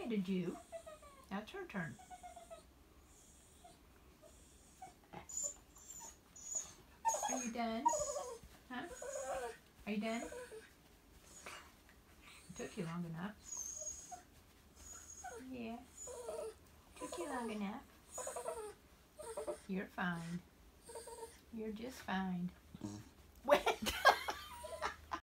petted you. Now it's her turn. Are you done? Huh? Are you done? It took you long enough. Yeah. Took you long enough. You're fine. You're just fine.